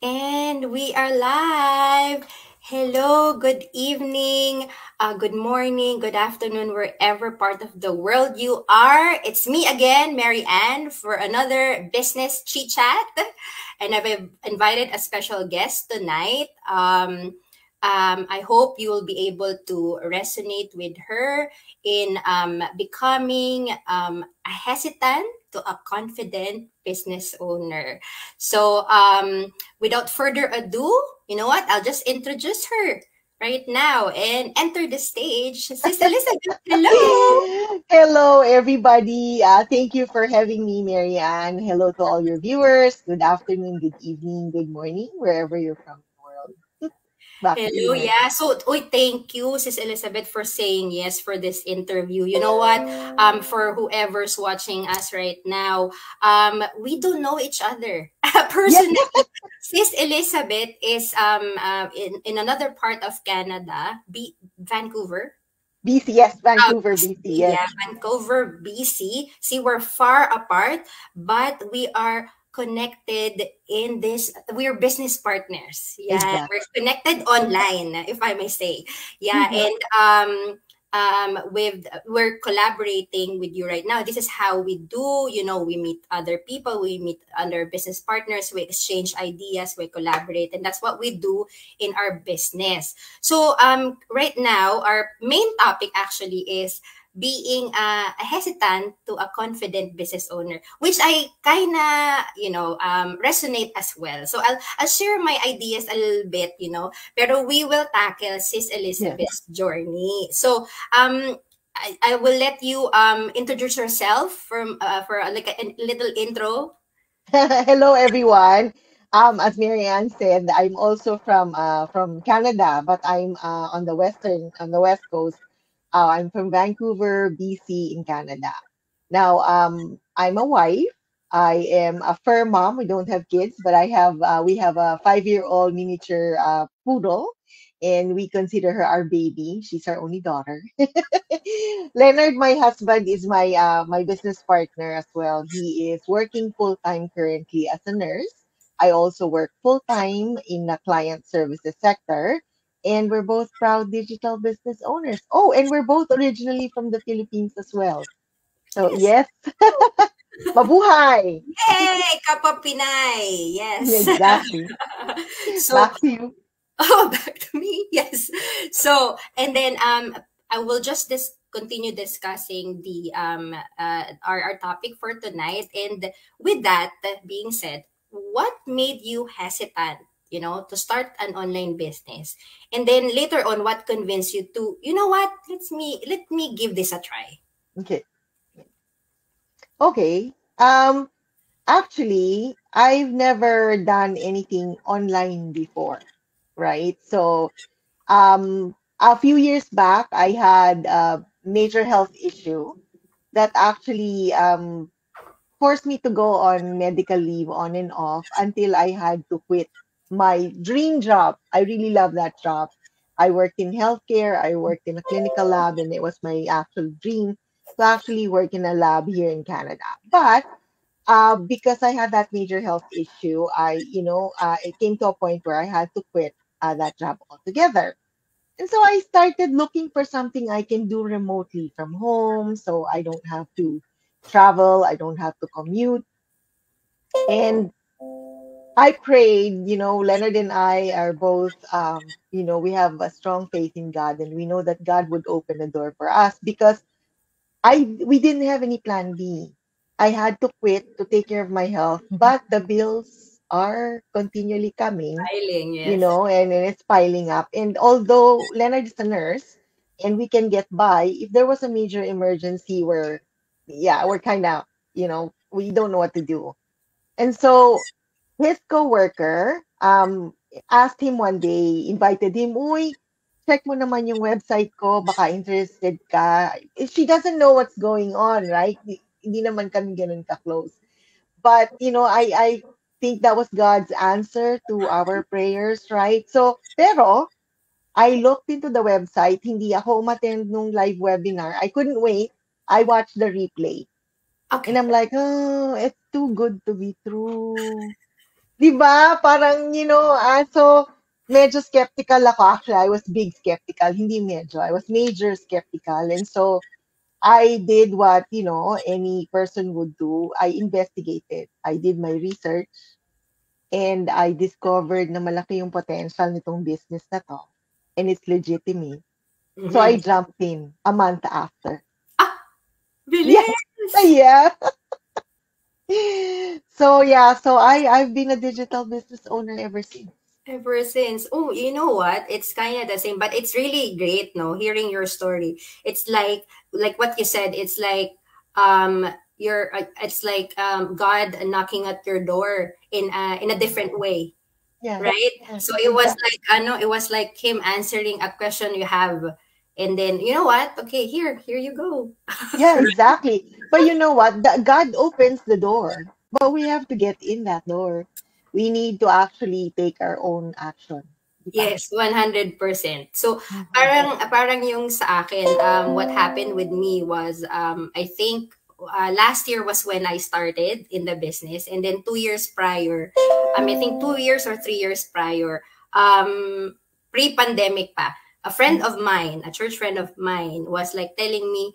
And we are live. Hello, good evening, good morning, good afternoon, wherever part of the world you are. It's me again, Mary Ann, for another business chit chat. And I've invited a special guest tonight. I hope you will be able to resonate with her in becoming a hesitant to a confident business owner. So, without further ado, you know what? I'll just introduce her right now and enter the stage. Sis Elizabeth, hello. Hello, everybody. Thank you for having me, Marianne. Hello to all your viewers. Good afternoon, good evening, good morning, wherever you're from in the world. Back to you, Hello, Marianne. yeah. So, thank you, Sis Elizabeth, for saying yes for this interview. You know what? For whoever's watching us right now, we don't know each other Yes, personally. Sis Elizabeth is in another part of Canada, Vancouver. BC, yes, Vancouver, BC, BC, yes, yeah, Vancouver, BC. See, we're far apart, but we are connected in this. We're business partners. Yeah, exactly. we're connected online, if I may say. Yeah, Mhm. and with we're collaborating with you right now. This is how we do. You know, we meet other people, we meet other business partners, we exchange ideas, we collaborate, and that's what we do in our business. So right now our main topic actually is being a hesitant to a confident business owner, which I kind of resonate as well. So I'll share my ideas a little bit, pero we will tackle Sis Yes. Elizabeth's journey. So I will let you introduce yourself for like a little intro. Hello, everyone. As Marianne said, I'm also from Canada, but I'm on the west coast. I'm from Vancouver, BC, in Canada. Now, I'm a wife. I am a fur mom. We don't have kids, but we have a 5-year-old miniature poodle, and we consider her our baby. She's our only daughter. Leonard, my husband, is my business partner as well. He is working full time currently as a nurse. I also work full time in the client services sector, and we're both proud digital business owners. Oh, and we're both originally from the Philippines as well. So Yes. yes, mabuhay. Yay! Kapwa Pinay! Yes. Exactly. So, Back to you. oh, back to me. Yes. So, and then I will just continue discussing the our topic for tonight. And with that being said, what made you hesitant? To start an online business, and then later on, what convinced you to, what? Let me give this a try. Okay. Okay. Actually, I've never done anything online before, right? So, a few years back, I had a major health issue that actually forced me to go on medical leave on and off until I had to quit my dream job. I really love that job. I worked in healthcare, I worked in a clinical lab, and it was my actual dream to actually work in a lab here in Canada. But because I had that major health issue, it came to a point where I had to quit that job altogether. And so I started looking for something I can do remotely from home so I don't have to travel, I don't have to commute. And I prayed, Leonard and I are both, we have a strong faith in God and we know that God would open the door for us because we didn't have any plan B. I had to quit to take care of my health, but the bills are continually coming, Styling, yes. and it's piling up. And although Leonard is a nurse and we can get by, if there was a major emergency we're kind of, we don't know what to do. And so his coworker asked him one day, invited him, uy, check mo naman yung website ko, baka interested ka. She doesn't know what's going on, right? Hindi naman kami ganun ka-close. But, I think that was God's answer to our prayers, right? So, pero, I looked into the website, hindi ako umattend nung live webinar. I couldn't wait. I watched the replay. And Okay. I'm like, oh, it's too good to be true. Di ba? Parang, so medyo skeptical ako. Actually, I was big skeptical. Hindi medyo. I was major skeptical. And so I did what, any person would do. I investigated. I did my research and I discovered na malaki yung potential nitong business na to. And it's legitimate. So I Mhm. jumped in a month after. Ah, Yeah. bilis! Yeah. So yeah, so I've been a digital business owner ever since. Ever since. Oh, you know what? It's kind of the same, but it's really great, no, hearing your story. It's like what you said. It's like it's like God knocking at your door in a different way, Yeah. right? Yeah. So it was Exactly. like it was like him answering a question you have, and then you know what? Okay, here you go. Yeah, exactly. But you know what? God opens the door, but we have to get in that door. We need to actually take our own action. Diba? Yes, 100%. So, Mhm. parang yung sa akin, what happened with me was, I think, last year was when I started in the business, and then 2 years prior, I think 2 years or 3 years prior, pre-pandemic pa, a friend of mine, a church friend of mine, was like telling me,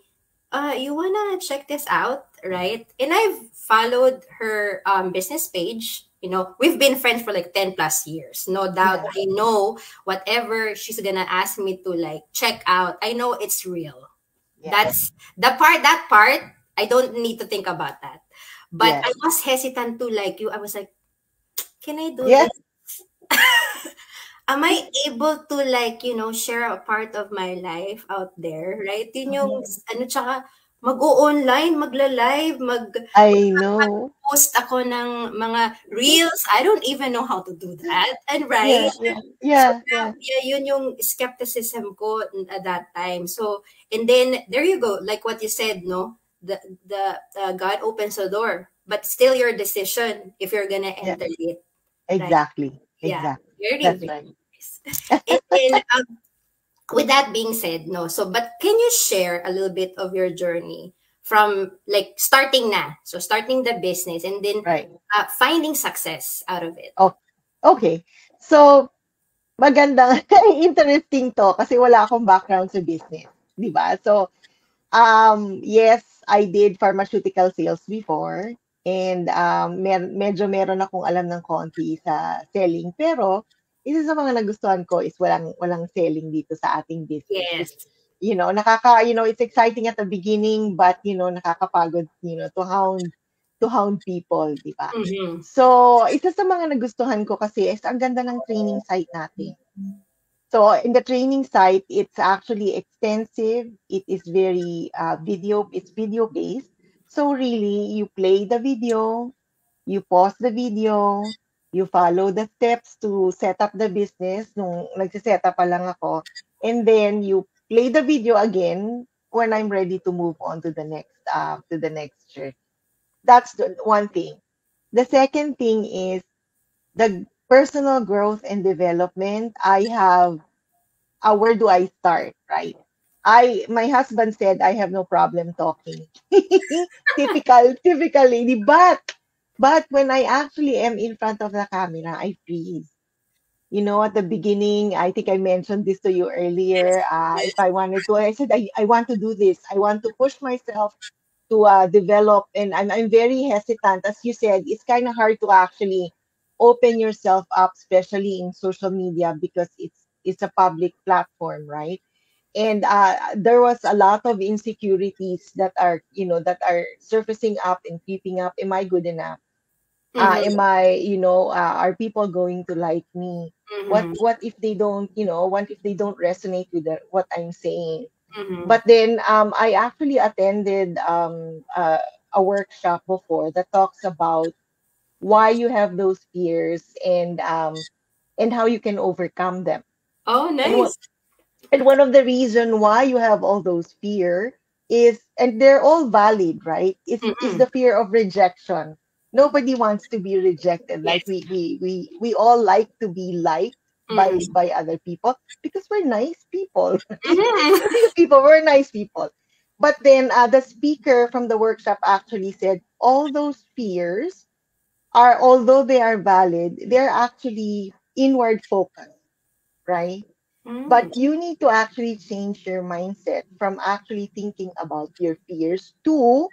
you wanna check this out, right? And I've followed her business page. You know, we've been friends for like 10 plus years. No doubt. Yeah. I know whatever she's gonna ask me to like check out, I know it's real. Yes. That's that part, I don't need to think about that. But I Yes. was hesitant to like you. I was like, can I do Yes. this? Am I able to like, share a part of my life out there, right? Yun yung, Mhm. tsaka, mag-o-online, magla-live, I know. post ako ng mga reels. I don't even know how to do that. And right? Yeah. Yeah. So, Yeah. Yeah. yeah, yun yung skepticism ko at that time. So, and then, there you go. Like what you said, no? The God opens the door. But still your decision if you're gonna Yeah. enter it. Right? Exactly. Yeah. Exactly. Very, That's very right. nice. And then, with that being said, no. So, but can you share a little bit of your journey from like starting na, so starting the business, and then Right. finding success out of it? Oh, okay. So, magandang interesting to kasi wala akong background sa business, 'di ba? So, yes, I did pharmaceutical sales before and medyo meron akong alam ng konti sa selling pero isa sa mga nagustuhan ko is walang selling dito sa ating business which Yes. it's exciting at the beginning but nakakapagod to hound people, di ba? Mm-hmm. So, isa sa mga nagustuhan ko kasi is ang ganda ng training site natin. So in the training site, it's actually extensive. It is very it's video based. So really, you play the video, you pause the video, you follow the steps to set up the business nung nagsiset up pa lang ako, and then you play the video again when I'm ready to move on to the next journey. That's the one thing. The second thing is the personal growth and development. I have where do I start, right? My husband said I have no problem talking. Typically, but when I actually am in front of the camera, I freeze. At the beginning, I think I mentioned this to you earlier. If I wanted to, I said I want to do this. I want to push myself to develop, and I'm very hesitant. As you said, it's kind of hard to actually open yourself up, especially in social media, because it's a public platform, right? And there was a lot of insecurities that are surfacing up and creeping up. Am I good enough? Am Mm-hmm. I are people going to like me? what Mm-hmm. what if they don't, what if they don't resonate with what I'm saying? Mm-hmm. But then I actually attended a workshop before that talks about why you have those fears and how you can overcome them. Oh, And what nice. and one of the reason why you have all those fear is, and they're all valid, right? Is Mm-hmm. the fear of rejection. Nobody wants to be rejected. Like Yes. we all like to be liked by Mm-hmm. by other people because we're nice people, right? Mm-hmm. We're nice people. But then the speaker from the workshop actually said all those fears are, although they are valid, they're actually inward focused, right? Mm, But you need to actually change your mindset from actually thinking about your fears to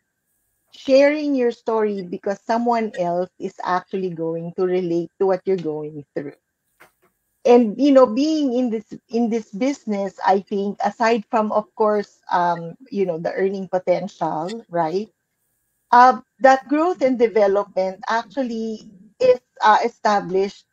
sharing your story because someone else is actually going to relate to what you're going through. And being in this business, I think aside from, of course, the earning potential, right? That growth and development actually is established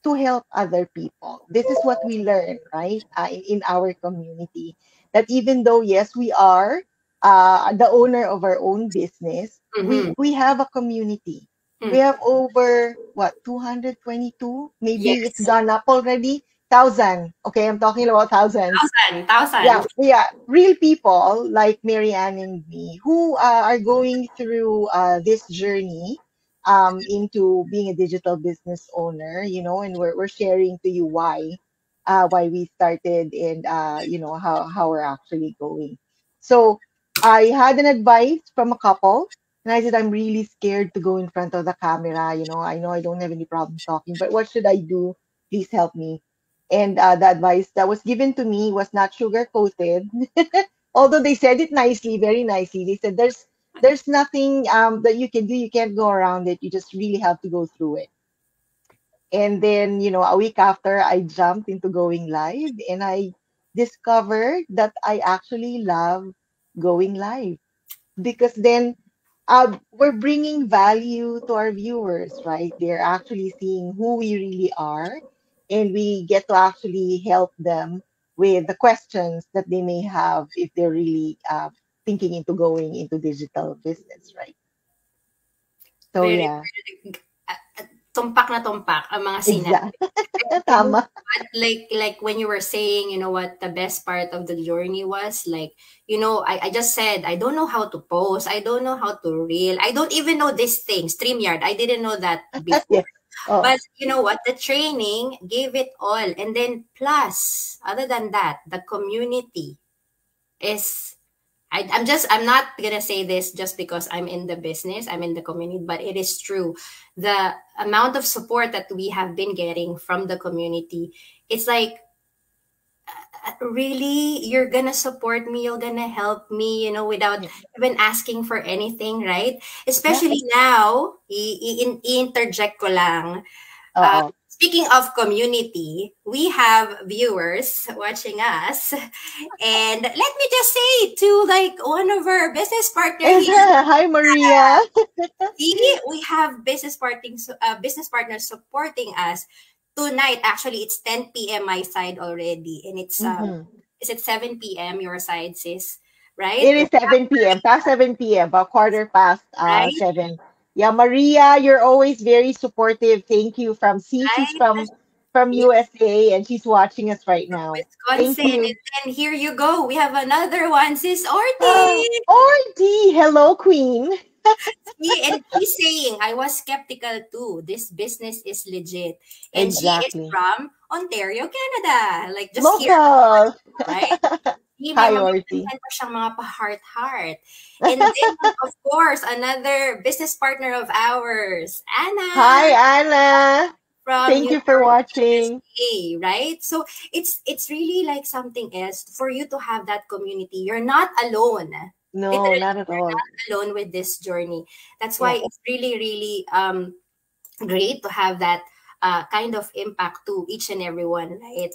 to help other people. This is what we learn, right, in our community. That even though, yes, we are the owner of our own business, we mm-hmm. we have a community. We Mm. have over what 222. Maybe it's Yes. gone up already. Thousand. Okay, I'm talking about thousands. Thousand, Yeah, thousand. yeah, real people like Marianne and me who are going through this journey into being a digital business owner, and we're sharing to you why we started and how we're actually going. So I had an advice from a couple, and I said I'm really scared to go in front of the camera. I know I don't have any problem talking, but what should I do? Please help me. And the advice that was given to me was not sugar coated, although they said it nicely, very nicely. They said there's nothing that you can do. You can't go around it. You just really have to go through it. And then, a week after, I jumped into going live, and I discovered that I actually love going live because then we're bringing value to our viewers, right? They're actually seeing who we really are, and we get to actually help them with the questions that they may have if they're really thinking into going into digital business, right? So Very, yeah, very tumpak na tumpak ang mga sinabi. exactly. And you know Tama. what? Like when you were saying, you know what the best part of the journey was, like, I just said I don't know how to post, I don't know how to reel, I don't even know this thing, StreamYard. I didn't know that before. Yes. Oh, But you know what? The training gave it all. And then plus, other than that, the community is I'm not gonna say this just because I'm in the business, I'm in the community, but it is true. The amount of support that we have been getting from the community, it's like, really, you're gonna support me, you're gonna help me, without yeah. even asking for anything, right? Yeah. Especially now, i-interject ko lang. Oh. Speaking of community, we have viewers watching us. And let me just say to like one of our business partner here, Hi, Maria. see, we have business partners supporting us tonight. Actually, it's 10 p.m. my side already, and it's Hmm. is it 7 p.m. your side, sis? Right? It is 7 p.m. Past 7 p.m. About quarter past Right? 7. Yeah, Maria, you're always very supportive. Thank you. She's Right? from USA and she's watching us right now. Thank Wisconsin. you. And then here you go. We have another one, sis Ah, Orti. Ordy, hello, Queen. See, and she's saying, I was skeptical too. This business is legit. And she is Exactly. from Ontario, Canada. Like, just here, Local. right? See, may Hi, mga Orty. ganyan pa siyang mga pa-heart-heart. And then, of course, another business partner of ours, Hi, Anna Anna. from Thank New you for York, watching. USA, right? So it's really like something else for you to have that community. You're not alone. No, Literally, not at all. alone with this journey. That's Yeah. why it's really, really great to have that kind of impact to each and everyone, right?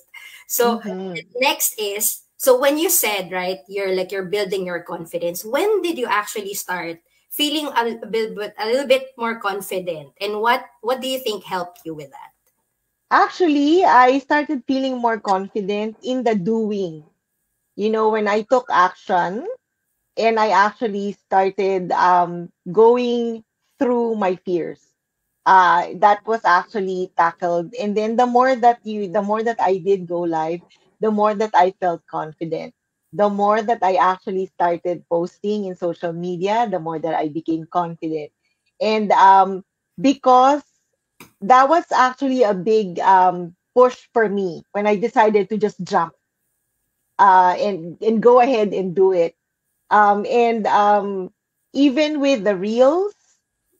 So Mm-hmm. next is, so when you said, right, you're building your confidence. When did you actually start feeling a little bit more confident, and what do you think helped you with that? Actually, I started feeling more confident in the doing. When I took action and I actually started going through my fears. That was actually tackled. And then the more that I did go live, the more that I felt confident. The more that I actually started posting in social media, the more that I became confident. And because that was actually a big push for me when I decided to just jump and go ahead and do it. And even with the reels,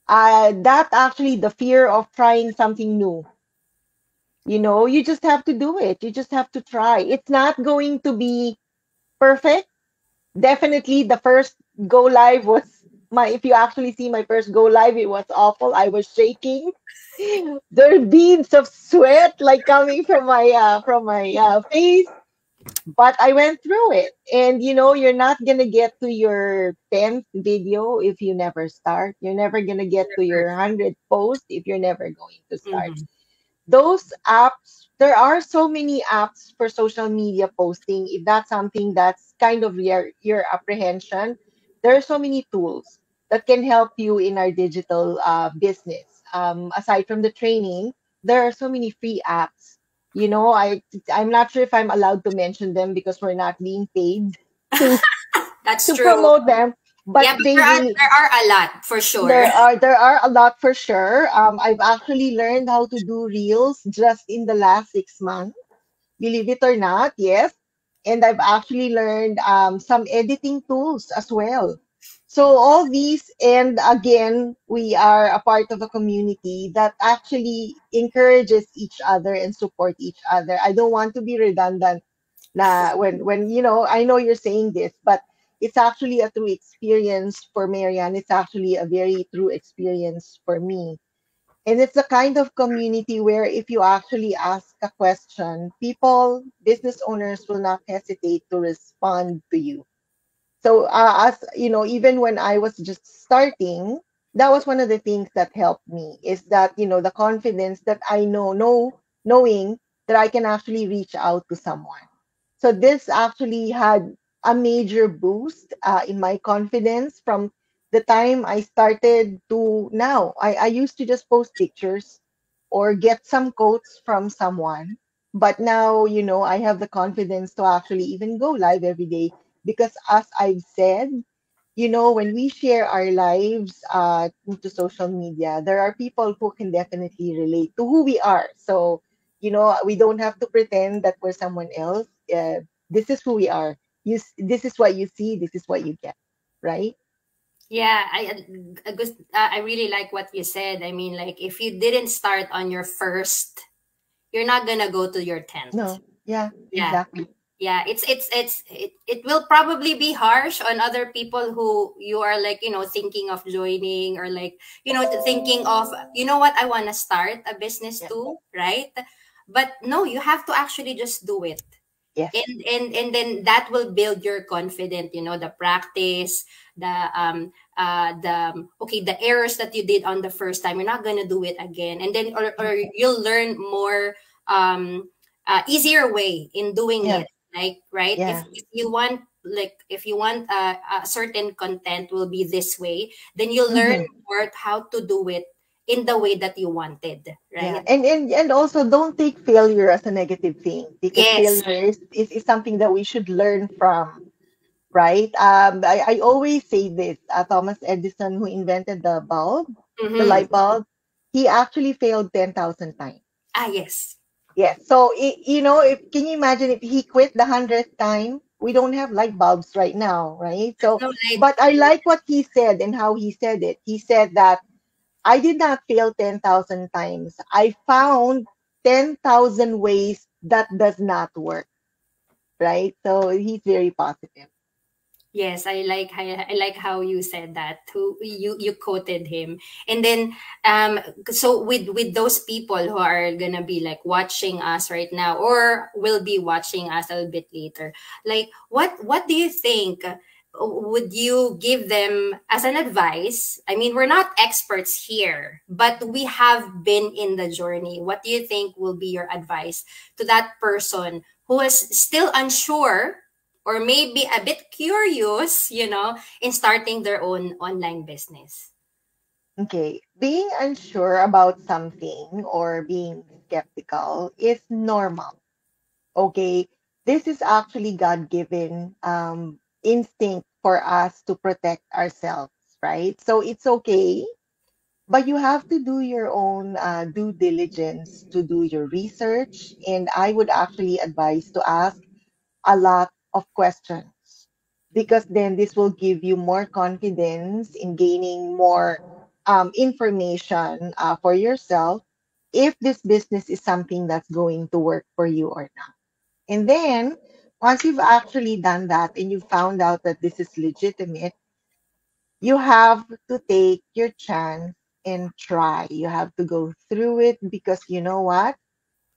That actually the fear of trying something new. You just have to do it. You just have to try. It's not going to be perfect. Definitely the first go live was my, if you actually see my first go live, it was awful. I was shaking. There are beads of sweat like coming from my face, but I went through it. And you're not gonna get to your 10th video if you never start. You're never gonna get to your 100th post if you're never going to start. Mm-hmm. Those apps, there are so many apps for social media posting. If that's something that's kind of your apprehension, there are so many tools that can help you in our digital business. Aside from the training, there are so many free apps. I'm not sure if I'm allowed to mention them because we're not being paid to That's to true. promote them, but Yeah, but they will. there are a lot for sure. There are a lot for sure. I've actually learned how to do reels just in the last 6 months, believe it or not. Yes, and I've actually learned some editing tools as well. So all these, and again, we are a part of a community that actually encourages each other and support each other. I don't want to be redundant na when I know you're saying this, but it's actually a true experience for Marianne. It's actually a very true experience for me. And it's the kind of community where if you actually ask a question, people, business owners will not hesitate to respond to you. So, as you know, even when I was just starting, that was one of the things that helped me is that, the confidence that I knowing that I can actually reach out to someone. So this actually had a major boost in my confidence from the time I started to now. I used to just post pictures or get some quotes from someone. But now, I have the confidence to actually even go live every day because as I've said, when we share our lives into social media, there are people who can definitely relate to who we are. So, we don't have to pretend that we're someone else. This is who we are. This is what you see. This is what you get, right? Yeah, I really like what you said. I mean, like if you didn't start on your first, you're not gonna go to your 10th. No, yeah, Yeah. exactly. Yeah, it will probably be harsh on other people who you are like, thinking of joining, or like, thinking of, what, I want to start a business Yeah. too, right? But no, you have to actually just do it. Yes. And then that will build your confidence, the practice, the errors that you did on the first time, you're not going to do it again, and then, or you'll learn more, easier way in doing Yeah. it, like, right? if, Yeah. if you want, like, if you want a certain content will be this way, then you learn Hmm. more how to do it in the way that you wanted, Yeah. right? And also don't take failure as a negative thing because Yes. failure is something that we should learn from, right? I always say this, Thomas Edison, who invented the bulb, the Mm-hmm. light bulb, he actually failed 10,000 times. Ah, yes. Yes. So, if can you imagine if he quit the 100th time? We don't have light bulbs right now, right? So, No, like, but I like what he said and how he said it. He said that I did not fail 10,000 times. I found 10,000 ways that does not work, right? So he's very positive. yes, I like how you said that. Who you quoted him, and then, so with those people who are gonna be like watching us right now, or will be watching us a little bit later, like, what do you think? Would you give them as an advice? I mean, we're not experts here, but we have been in the journey. What do you think will be your advice to that person who is still unsure, or maybe a bit curious, in starting their own online business? Okay, being unsure about something or being skeptical is normal. Okay, this is actually God-given instinct for us to protect ourselves, right? So it's okay, but you have to do your own due diligence to do your research. And I would actually advise to ask a lot of questions because then this will give you more confidence in gaining more information for yourself if this business is something that's going to work for you or not. And then once you've actually done that and you found out that this is legitimate, you have to take your chance and try. You have to go through it because you know what?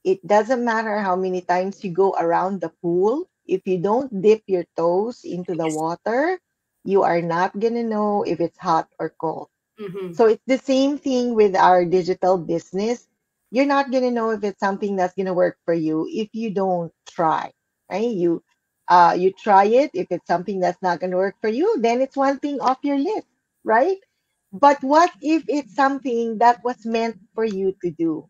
It doesn't matter how many times you go around the pool. If you don't dip your toes into the water, you are not going to know if it's hot or cold. Mm-hmm. So it's the same thing with our digital business. You're not going to know if it's something that's going to work for you if you don't try, right? You try it. If it's something that's not going to work for you, then it's one thing off your list, right? But what if it's something that was meant for you to do?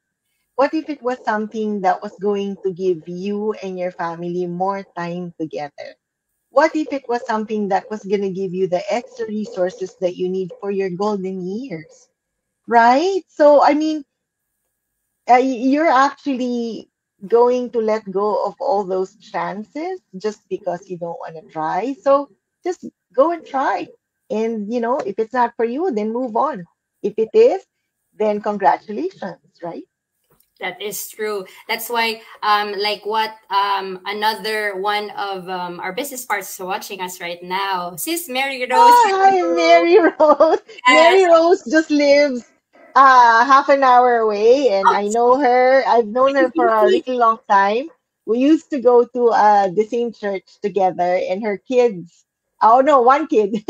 What if it was something that was going to give you and your family more time together? What if it was something that was going to give you the extra resources that you need for your golden years? Right? So, I mean, you're actually going to let go of all those chances just because you don't want to try. So, just go and try. And, if it's not for you, then move on. If it is, then congratulations, right? That is true. That's why, like what another one of our business partners watching us right now, Sis Mary Rose. Oh, hi, Mary Rose. Yes. Mary Rose just lives half an hour away, and I know her. I've known her for a really long time. We used to go to the same church together, and her kids. Oh no, one kid.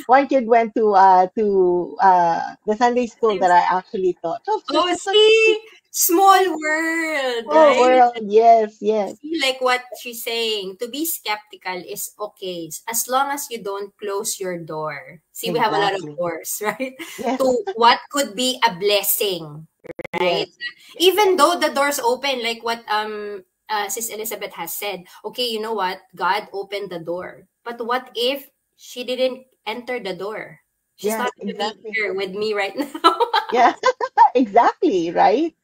One kid went to the Sunday school that I actually taught. So it's Oh, just such a see, small world, small right? world. Yes, yes, See, like what she's saying, to be skeptical is okay as long as you don't close your door. See, we have a lot of exactly. doors, right? Yes, To what could be a blessing, yes, right? Even though the doors open, like what Sis Elizabeth has said, okay, you know what? God opened the door. But what if she didn't enter the door? She's yes, not going to be exactly. here with me right now. Yeah, exactly. Right.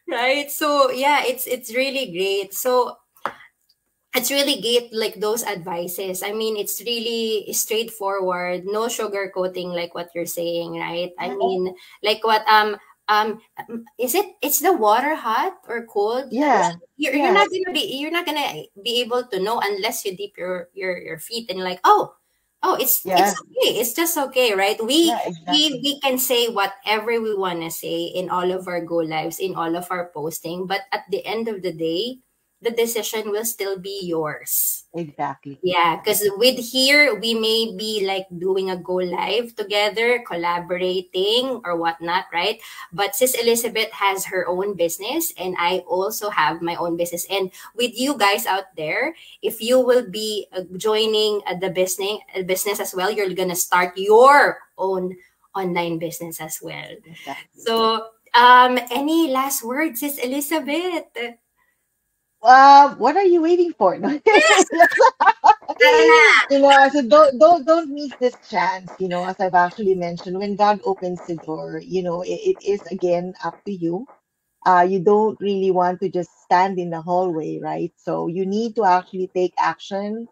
Right? So yeah, it's really great. So it's really great, like those advices. I mean, it's really straightforward, no sugar coating, like what you're saying, right? I Yeah, mean, like what is it, it's the water hot or cold? yeah, You're yeah. not gonna be, you're not gonna be able to know unless you dip your feet and like, oh, it's Yeah, okay, it's just okay, right? yeah, We exactly. we can say whatever we want to say in all of our go lives, in all of our posting, but at the end of the day, the decision will still be yours. Exactly. Yeah, because Exactly. with here, we may be like doing a go live together, collaborating or whatnot, right? But Sis Elizabeth has her own business, and I also have my own business. And with you guys out there, if you will be joining the business as well, you're gonna start your own online business as well. Exactly. So, any last words, Sis Elizabeth? What are you waiting for? No? Yes, tara na. So don't miss this chance. As I've actually mentioned, when God opens the door, it is again up to you. You don't really want to just stand in the hallway, right? So you need to actually take action.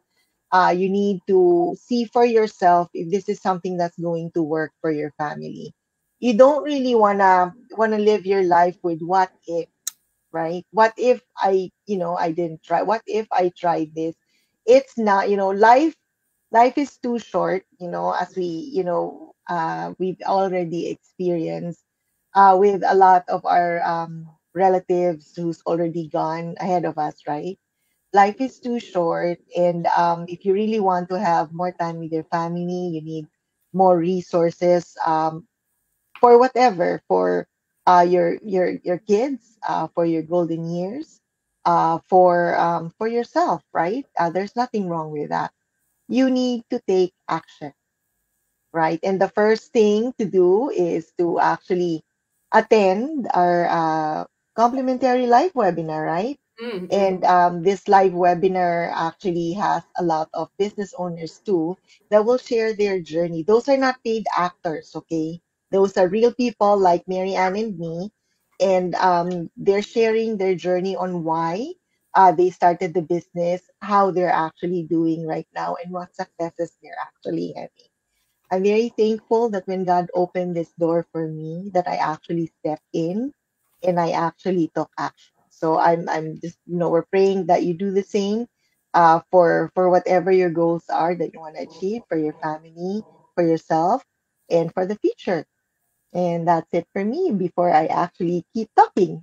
You need to see for yourself if this is something that's going to work for your family. You don't really wanna live your life with what if, right? What if I didn't try? What if I tried this? It's not, life is too short, as we've already experienced with a lot of our relatives who's already gone ahead of us, right? Life is too short, and if you really want to have more time with your family, you need more resources. For whatever, for your kids, for your golden years, for yourself, right? There's nothing wrong with that. You need to take action, right? And the first thing to do is to actually attend our complimentary live webinar, right? Mm-mm. And this live webinar actually has a lot of business owners too that will share their journey. Those are not paid actors, okay? Those are real people like Mary Ann and me. And they're sharing their journey on why they started the business, how they're actually doing right now, and what successes they're actually having. I'm very thankful that when God opened this door for me, that I actually stepped in and I actually took action. So I'm just, we're praying that you do the same for whatever your goals are that you want to achieve for your family, for yourself, and for the future. And that's it for me before I actually keep talking.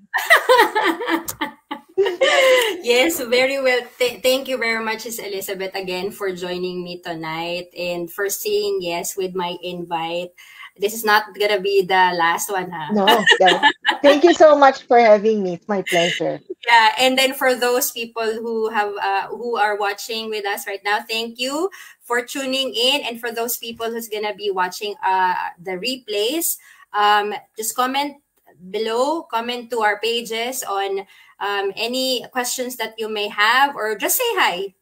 Yes, very well. Thank you very much, Ms. Elizabeth, again for joining me tonight and for saying yes with my invite. This is not gonna be the last one, huh? No, yeah. Thank you so much for having me. It's my pleasure. Yeah, and then for those people who are watching with us right now, thank you for tuning in, and for those people who's gonna be watching the replays, just comment below, comment to our pages on any questions that you may have, or just say hi.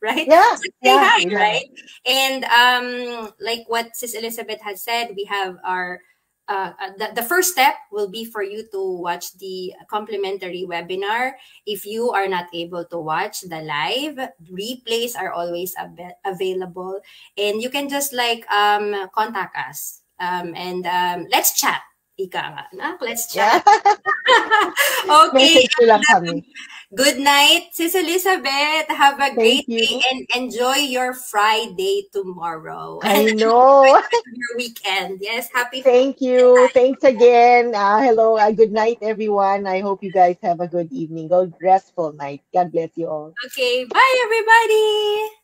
Right, Yeah, just say yeah, hi, we love that. right? And like what Sis Elizabeth has said, we have our the first step will be for you to watch the complimentary webinar. If you are not able to watch the live, replays are always available, and you can just like contact us, and let's chat. Ika nga, no? Let's chat. Yeah. Okay. Message nyo lang kami. Good night, Sis Elizabeth. Have a Thank great you. day and enjoy your Friday tomorrow. And I know. your weekend. Yes, happy Thank Friday. you. Thanks again. Hello. Good night, everyone. I hope you guys have a good evening. Good restful night. God bless you all. Okay, bye everybody.